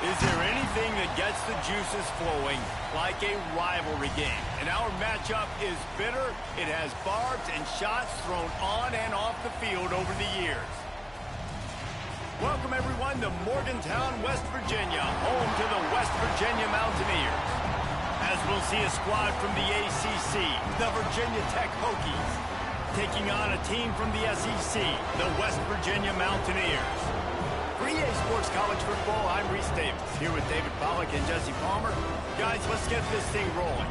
Is there anything that gets the juices flowing like a rivalry game? And our matchup is bitter. It has barbs and shots thrown on and off the field over the years. Welcome, everyone, to Morgantown, West Virginia, home to the West Virginia Mountaineers. As we'll see a squad from the ACC, the Virginia Tech Hokies, taking on a team from the SEC, the West Virginia Mountaineers. For EA Sports College Football, I'm Reese Davis, here with David Pollack and Jesse Palmer. Guys, let's get this thing rolling.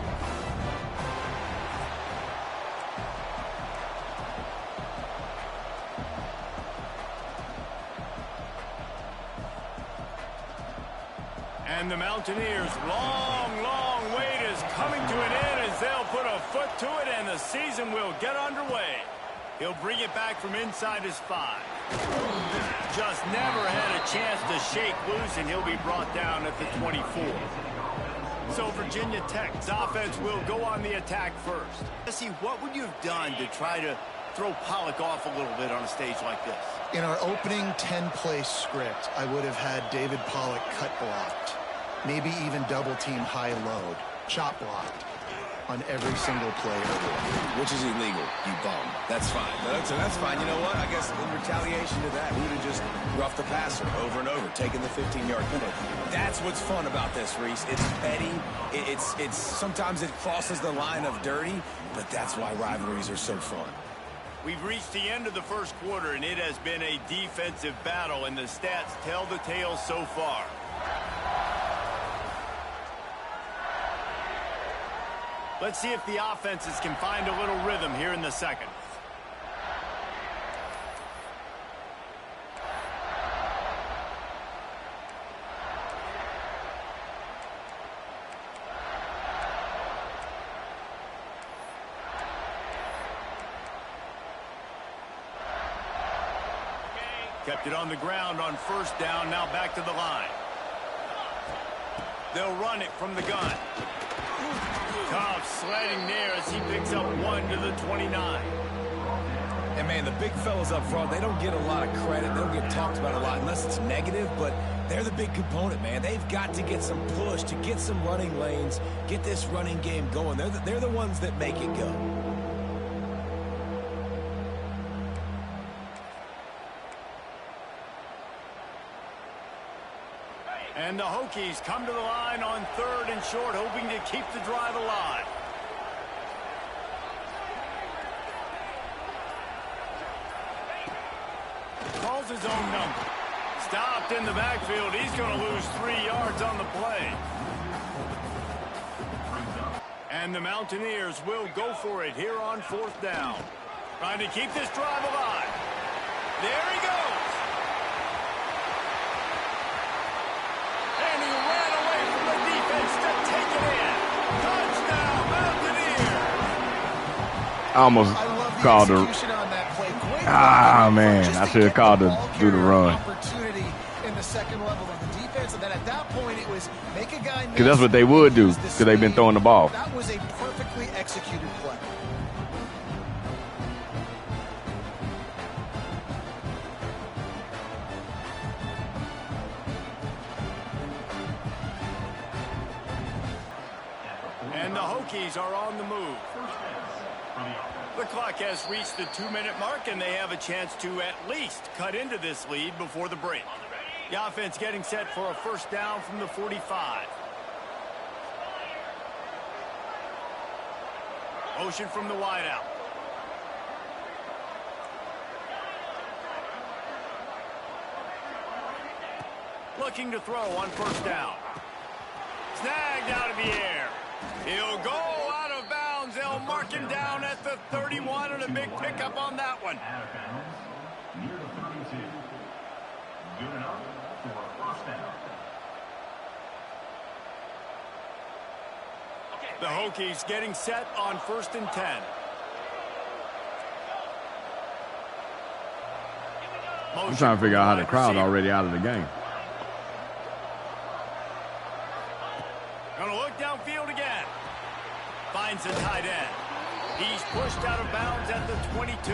And the Mountaineers' long wait is coming to an end as they'll put a foot to it and the season will get underway. He'll bring it back from inside his 5. Just never had a chance to shake loose, and he'll be brought down at the 24. So Virginia Tech's offense will go on the attack first. Jesse, what would you have done to try to throw Pollack off a little bit on a stage like this? In our opening 10-play script, I would have had David Pollack cut blocked, maybe even double team high load, chop blocked on every single play ever. Which is illegal, you bum. That's fine. That's fine. You know what? I guess in retaliation to that, we would have just roughed the passer over and over, taking the 15-yard penalty. That's what's fun about this, Reese. It's petty. It's sometimes it crosses the line of dirty, but that's why rivalries are so fun. We've reached the end of the first quarter, and it has been a defensive battle, and the stats tell the tale so far. Let's see if the offenses can find a little rhythm here in the second. Kept it on the ground on first down, now back to the line. They'll run it from the gun. Tough sledding there as he picks up 1 to the 29. And, man, the big fellas up front, they don't get a lot of credit. They don't get talked about a lot unless it's negative, but they're the big component, man. They've got to get some push, to get some running lanes, get this running game going. They're the ones that make it go. And the Hokies come to the line on 3rd and short, hoping to keep the drive alive. Calls his own number. Stopped in the backfield. He's going to lose 3 yards on the play. And the Mountaineers will go for it here on 4th down. Trying to keep this drive alive. There he goes. I almost called her. Ah, man. I should have called her do the run. Because that's what they would do, because they've been throwing the ball. That was a perfectly executed play. And the Hokies are on the move. The clock has reached the 2-minute mark, and they have a chance to at least cut into this lead before the break. The offense getting set for a first down from the 45. Motion from the wideout. Looking to throw on first down. Snagged out of the air. He'll go out of bounds. They'll mark him down at the 31, and a big pickup on that one. Out of bounds near the 32. Good enough for a first down. The Hokies getting set on 1st and 10. I'm trying to figure out how the crowd already out of the game. Gonna look downfield again. Finds a tight end. He's pushed out of bounds at the 22.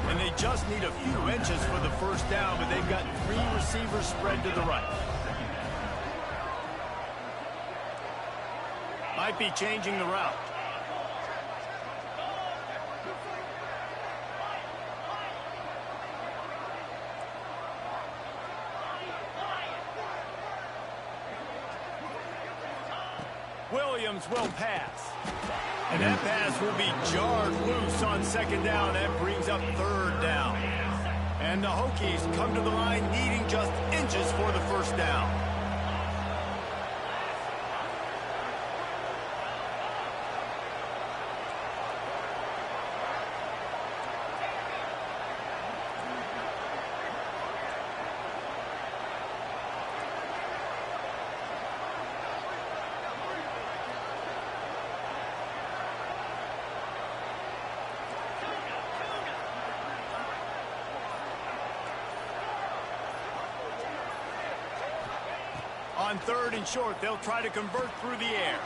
And they just need a few inches for the first down, but they've got 3 receivers spread to the right. Might be changing the route. Williams will pass. And that pass will be jarred loose on second down. That brings up third down. And the Hokies come to the line needing just inches for the first down. On third and short, they'll try to convert through the air.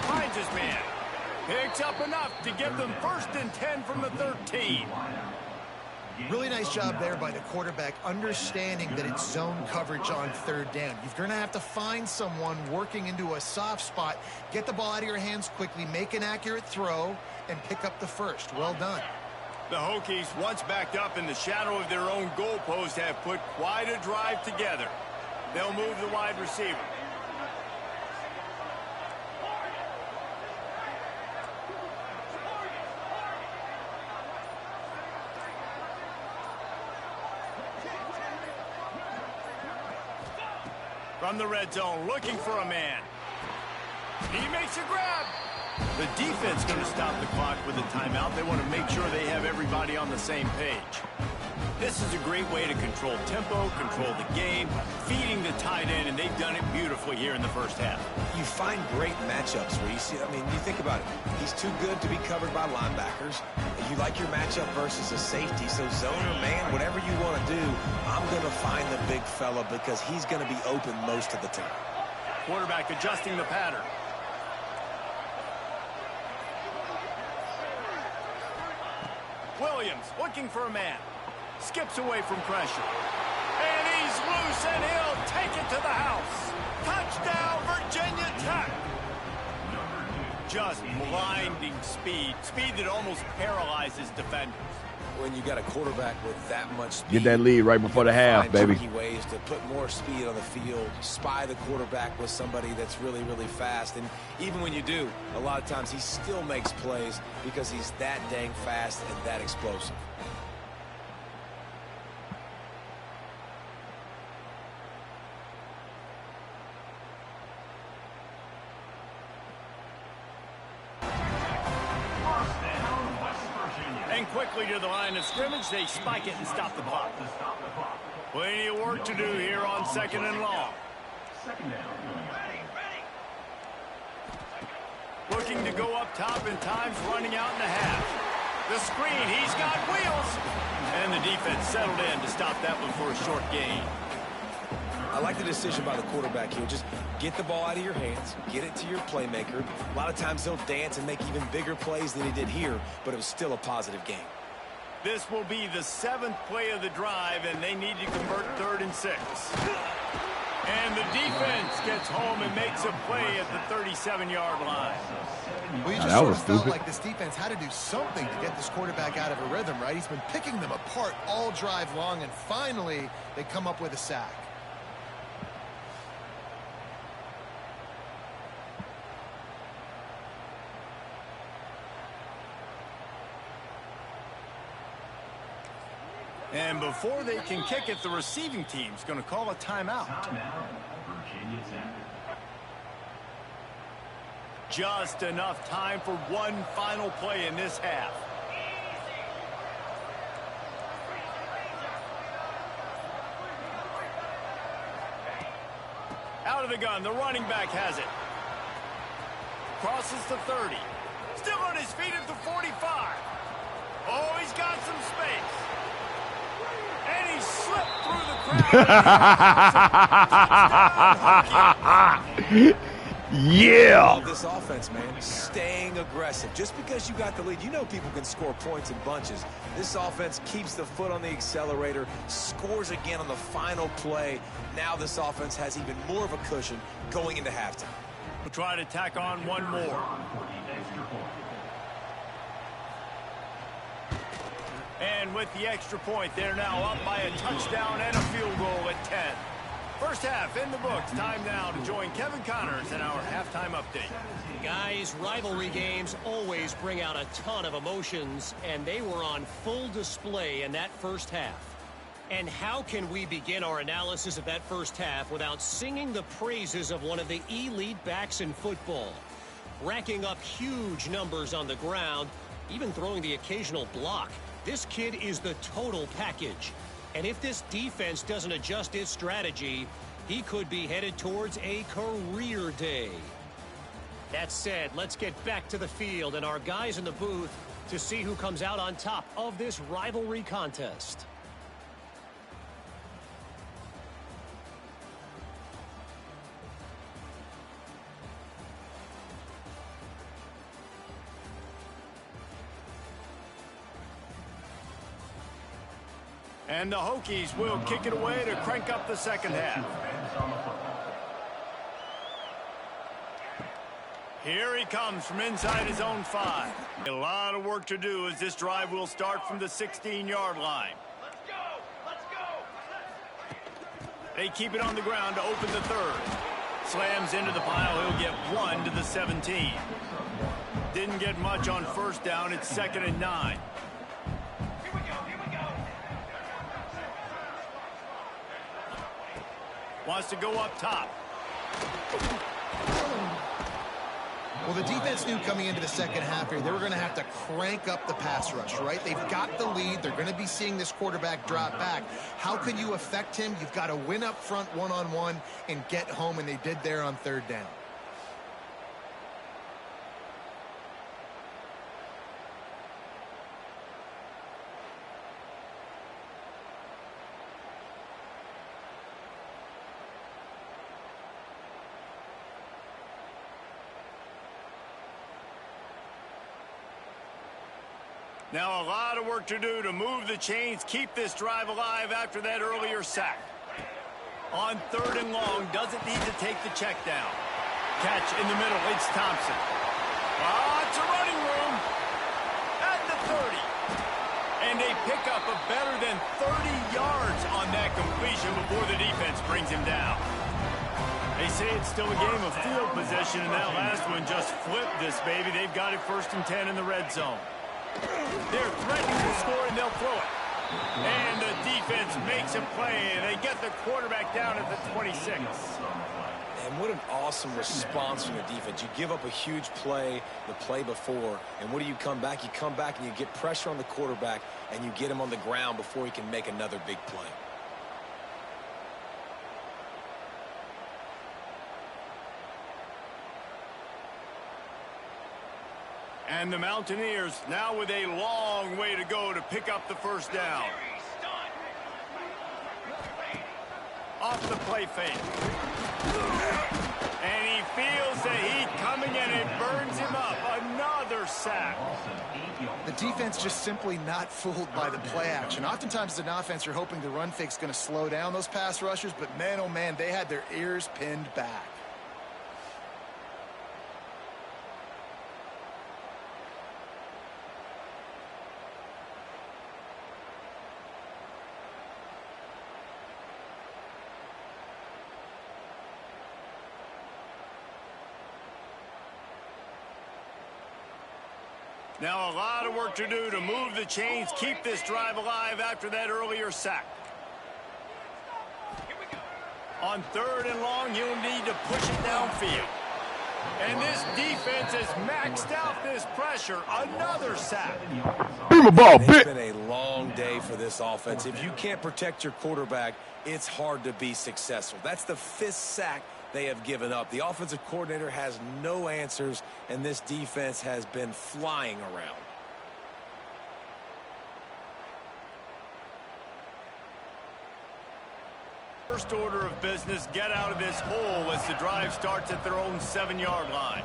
Finds his man. Picks up enough to give them 1st and 10 from the 13. Really nice job there by the quarterback, understanding that it's zone coverage on third down. You're going to have to find someone working into a soft spot, get the ball out of your hands quickly, make an accurate throw, and pick up the first. Well done. The Hokies, once backed up in the shadow of their own goalpost, have put quite a drive together. They'll move the wide receiver. From the red zone, looking for a man. He makes a grab. The defense going to stop the clock with a timeout. They want to make sure they have everybody on the same page. This is a great way to control tempo, control the game, feeding the tight end, and they've done it beautifully here in the first half. You find great matchups, Reese. I mean, you think about it. He's too good to be covered by linebackers. You like your matchup versus a safety, so zone or man, whatever you want to do, I'm going to find the big fella because he's going to be open most of the time. Quarterback adjusting the pattern. Williams looking for a man. Skips away from pressure. And he's loose, and he'll take it to the house. Touchdown, Virginia Tech. Just blinding speed. Speed that almost paralyzes defenders. When you got a quarterback with that much speed, get that lead right before the half, baby. Ways to put more speed on the field, spy the quarterback with somebody that's really, really fast. And even when you do, a lot of times he still makes plays because he's that dang fast and that explosive. And quickly to the line of scrimmage, they spike it and stop the clock. Plenty of work to do here on 2nd and long. Looking to go up top, and time's running out in the half. The screen, he's got wheels. And the defense settled in to stop that one for a short gain. I like the decision by the quarterback here. Just get the ball out of your hands, get it to your playmaker. A lot of times he'll dance and make even bigger plays than he did here, but it was still a positive game. This will be the 7th play of the drive, and they need to convert 3rd and 6. And the defense gets home and makes a play at the 37-yard line. Well, you just sort of felt like this defense had to do something to get this quarterback out of a rhythm, right? He's been picking them apart all drive long, and finally they come up with a sack. And before they can kick it, the receiving team's going to call a timeout. Just enough time for one final play in this half. Out of the gun, the running back has it. Crosses the 30. Still on his feet at the 45. Oh, he's got some space. And he slipped through the crowd. Yeah. This offense, man, staying aggressive. Just because you got the lead, you know people can score points in bunches. This offense keeps the foot on the accelerator, scores again on the final play. Now this offense has even more of a cushion going into halftime. We'll try to tack on one more. And with the extra point, they're now up by a touchdown and a field goal at 10. First half in the books. Time now to join Kevin Connors in our halftime update. Guys, rivalry games always bring out a ton of emotions, and they were on full display in that first half. And how can we begin our analysis of that first half without singing the praises of one of the elite backs in football? Racking up huge numbers on the ground, even throwing the occasional block. This kid is the total package. And if this defense doesn't adjust its strategy, he could be headed towards a career day. That said, let's get back to the field and our guys in the booth to see who comes out on top of this rivalry contest. And the Hokies will kick it away to crank up the second half. Here he comes from inside his own 5. A lot of work to do as this drive will start from the 16-yard line. Let's go! Let's go! They keep it on the ground to open the third. Slams into the pile. He'll get 1 to the 17. Didn't get much on first down. It's 2nd and 9. Wants to go up top. Well, the defense knew coming into the second half here, they were going to have to crank up the pass rush, right? They've got the lead. They're going to be seeing this quarterback drop back. How can you affect him? You've got to win up front one-on-one and get home, and they did there on third down. Now a lot of work to do to move the chains, keep this drive alive after that earlier sack. On 3rd and long, doesn't need to take the check down. Catch in the middle, it's Thompson. It's a running room at the 30. And they pick up a better than 30 yards on that completion before the defense brings him down. They say it's still a game of field possession, and that last one just flipped this baby. They've got it 1st and 10 in the red zone. They're threatening to score, and they'll throw it. And the defense makes a play, and they get the quarterback down at the 26. And what an awesome response from the defense. You give up a huge play the play before, and what do you come back? You come back and you get pressure on the quarterback, and you get him on the ground before he can make another big play. And the Mountaineers now with a long way to go to pick up the first down. Off the play fake. And he feels the heat coming and it burns him up. Another sack. The defense just simply not fooled by the play action. Oftentimes as an offense, you're hoping the run fake's going to slow down those pass rushers, but man, oh man, they had their ears pinned back. Now a lot of work to do to move the chains, keep this drive alive after that earlier sack. On 3rd and long, he'll need to push it downfield. And this defense has maxed out this pressure. Another sack. Bring the ball, It's been a long day for this offense. If you can't protect your quarterback, it's hard to be successful. That's the 5th sack they have given up. The offensive coordinator has no answers, and this defense has been flying around. First order of business, get out of this hole as the drive starts at their own 7-yard line.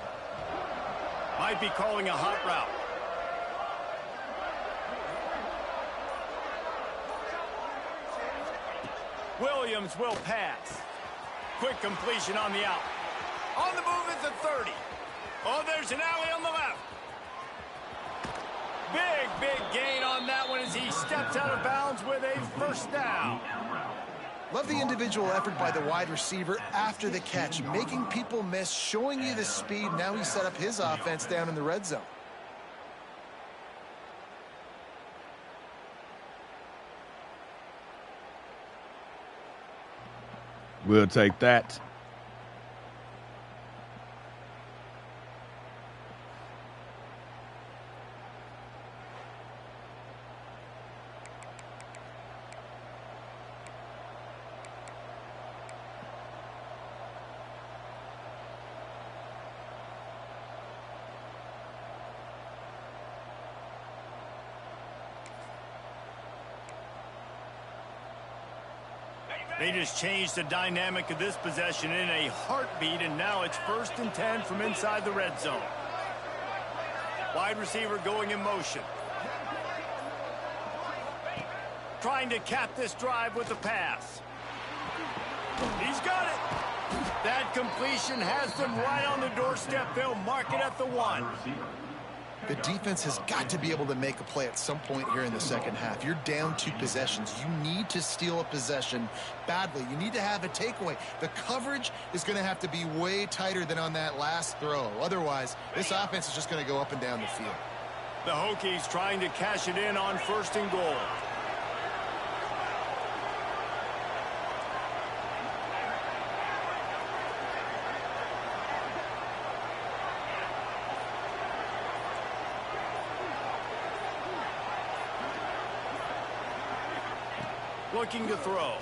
Might be calling a hot route. Williams will pass. Quick completion on the out. On the move at the 30. Oh, there's an alley on the left. Big gain on that one as he steps out of bounds with a first down. Love the individual effort by the wide receiver after the catch, making people miss, showing you the speed. Now he set up his offense down in the red zone. We'll take that. They just changed the dynamic of this possession in a heartbeat, and now it's 1st and 10 from inside the red zone. Wide receiver going in motion. Trying to cap this drive with a pass. He's got it. That completion has them right on the doorstep. They'll mark it at the 1. The defense has got to be able to make a play at some point here in the second half. You're down 2 possessions. You need to steal a possession badly. You need to have a takeaway. The coverage is going to have to be way tighter than on that last throw. Otherwise, this offense is just going to go up and down the field. The Hokies trying to cash it in on 1st and goal. Looking to throw.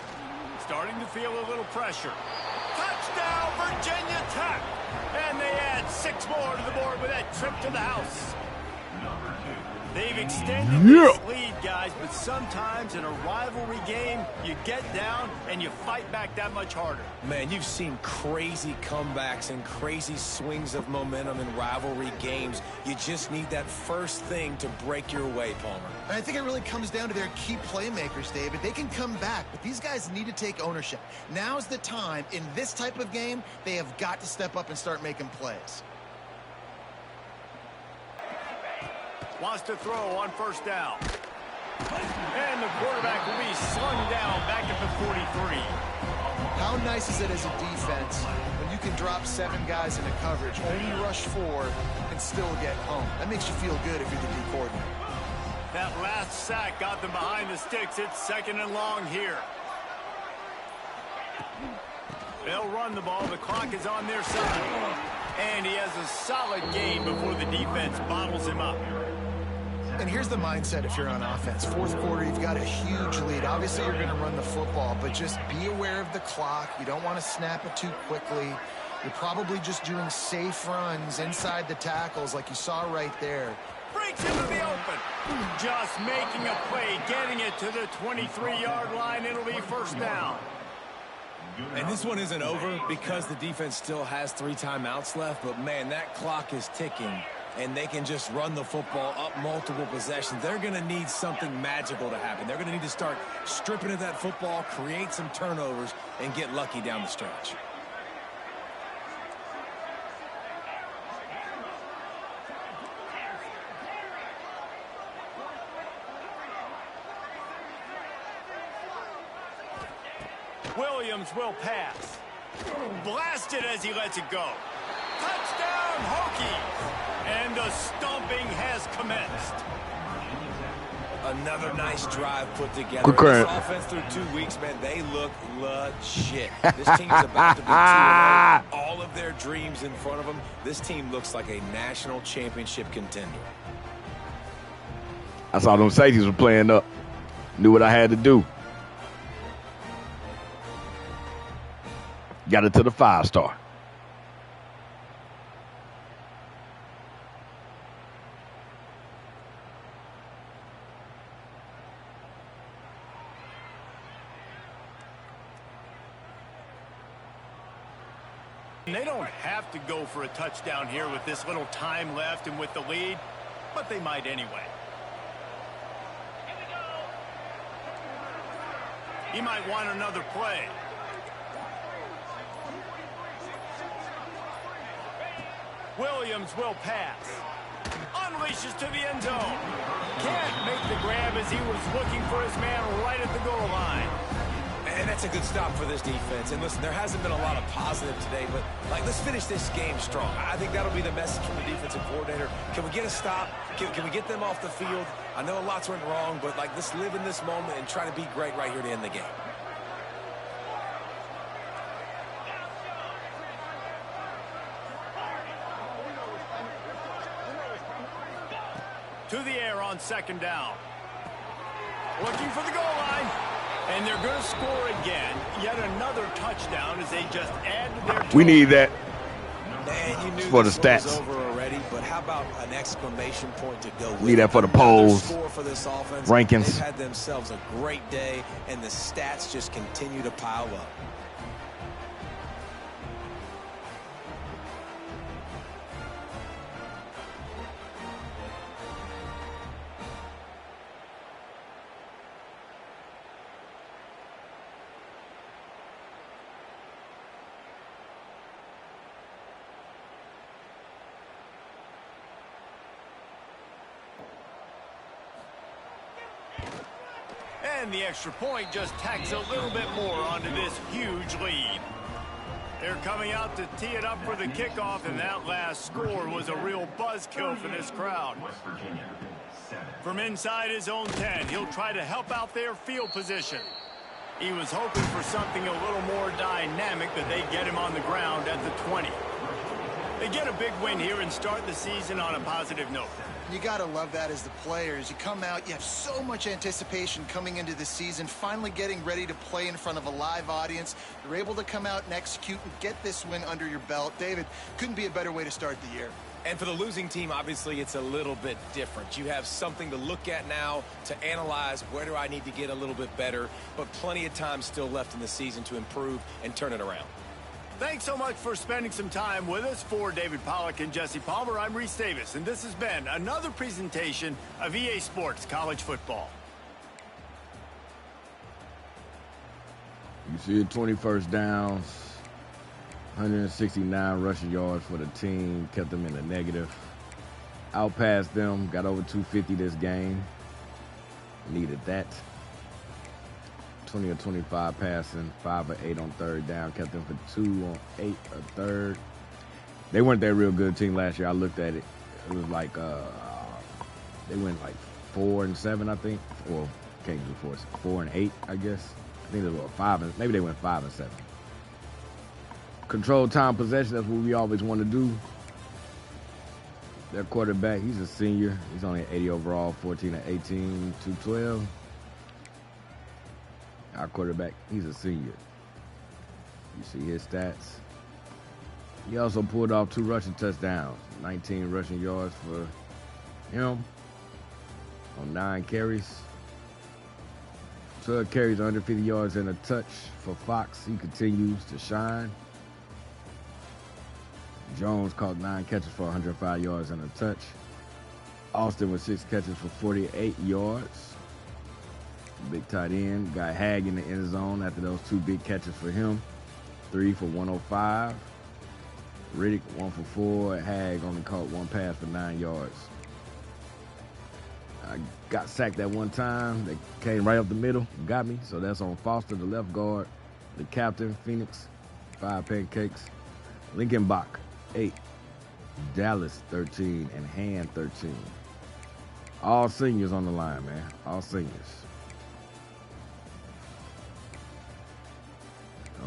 Starting to feel a little pressure. Touchdown, Virginia Tech! And they add 6 more to the board with that trip to the house. They've extended this lead, guys, but sometimes in a rivalry game, you get down and you fight back that much harder. Man, you've seen crazy comebacks and crazy swings of momentum in rivalry games. You just need that first thing to break your way, Palmer. And I think it really comes down to their key playmakers, David. They can come back, but these guys need to take ownership. Now's the time. In this type of game, they have got to step up and start making plays. Wants to throw on 1st down. And the quarterback will be slung down back at the 43. How nice is it as a defense when you can drop 7 guys into coverage, only rush 4, and still get home? That makes you feel good if you're the D coordinator. That last sack got them behind the sticks. It's 2nd and long here. They'll run the ball. The clock is on their side. And he has a solid gain before the defense bottles him up. And here's the mindset if you're on offense. 4th quarter, you've got a huge lead. Obviously, you're going to run the football, but just be aware of the clock. You don't want to snap it too quickly. You're probably just doing safe runs inside the tackles like you saw right there. Breaks into the open. Just making a play, getting it to the 23-yard line. It'll be 1st down. And this one isn't over because the defense still has 3 timeouts left, but man, that clock is ticking, and they can just run the football up multiple possessions. They're going to need something magical to happen. They're going to need to start stripping at that football, create some turnovers, and get lucky down the stretch. Williams will pass. Blasted as he lets it go. Touchdown, Hokies! And the stomping has commenced. Another nice drive put together. Good credit. This offense through 2 weeks, man, they look legit. This team's about to be 2-0. All of their dreams in front of them. This team looks like a national championship contender. I saw them safeties were playing up. Knew what I had to do. Got it to the 5-star. They don't have to go for a touchdown here with this little time left and with the lead, but they might anyway. He might want another play. Williams will pass. Unleashes to the end zone. Can't make the grab as he was looking for his man right at the goal line. And that's a good stop for this defense. And listen, there hasn't been a lot of positive today, but, let's finish this game strong. I think that'll be the message from the defensive coordinator. Can we get a stop? Can we get them off the field? I know lots went wrong, but, let's live in this moment and try to be great right here to end the game. To the air on second down. Looking for the goal line. And they're going to score again. Yet another touchdown as they just add to their total. We need that. Man, you knew for the this one stats. was over already, but how about an exclamation point to go with? Need that for the Another polls, score for this offense. rankings. They've had themselves a great day, and the stats just continue to pile up. And the extra point just tacks a little bit more onto this huge lead. They're coming out to tee it up for the kickoff, and that last score was a real buzzkill for this crowd. West Virginia, 7. From inside his own 10, he'll try to help out their field position. He was hoping for something a little more dynamic, but they get him on the ground at the 20. They get a big win here and start the season on a positive note. You got to love that as the players. You come out, you have so much anticipation coming into the season, finally getting ready to play in front of a live audience. You're able to come out and execute and get this win under your belt. David, couldn't be a better way to start the year. And for the losing team, obviously, it's a little bit different. You have something to look at now to analyze where do I need to get a little bit better, but plenty of time still left in the season to improve and turn it around. Thanks so much for spending some time with us. For David Pollack and Jesse Palmer, I'm Reese Davis, and this has been another presentation of EA Sports College Football. You see it, 21st downs, 169 rushing yards for the team, kept them in the negative. Outpassed them, got over 250 this game. Needed that. 20 of 25 passing, 5 of 8 on third down, kept them for 2 on 8 of third. They weren't that real good team last year. I looked at it. It was like they went like 4 and 7, I think. Or can't do 4 and 8, I guess. I think they were 5 and maybe they went 5 and 7. Control time possession, that's what we always want to do. Their quarterback, he's a senior. He's only 80 overall, 14 of 18, 212. Our quarterback, he's a senior. You see his stats. He also pulled off 2 rushing touchdowns, 19 rushing yards for him on 9 carries. 12 carries, 150 yards and a touch for Fox. He continues to shine. Jones caught 9 catches for 105 yards and a touch. Austin with 6 catches for 48 yards. Big tight end. Got Hag in the end zone after those 2 big catches for him. 3 for 105. Riddick 1 for 4. Hag only caught 1 pass for 9 yards. I got sacked that one time. They came right up the middle, got me. So that's on Foster, the left guard. The captain, Phoenix, 5 pancakes. Lincolnbach, 8. Dallas, 13. And Hand, 13. All seniors on the line, man. All seniors.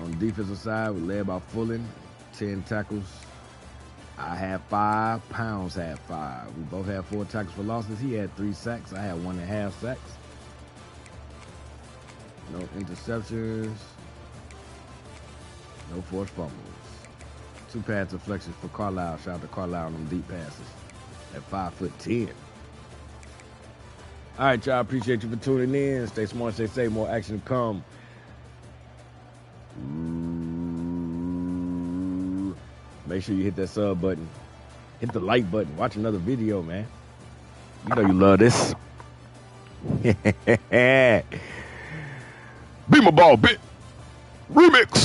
On the defensive side, we led by Fulton, 10 tackles. I had 5. Pounds had 5. We both had 4 tackles for losses. He had 3 sacks. I had 1.5 sacks. No interceptions. No forced fumbles. 2 pass deflections for Carlisle. Shout out to Carlisle on them deep passes at 5'10". All right, y'all. Appreciate you for tuning in. Stay smart, stay safe. More action to come. Make sure you hit that sub button. Hit the like button. Watch another video, man. You know you love this. Be my ball bit. Remix.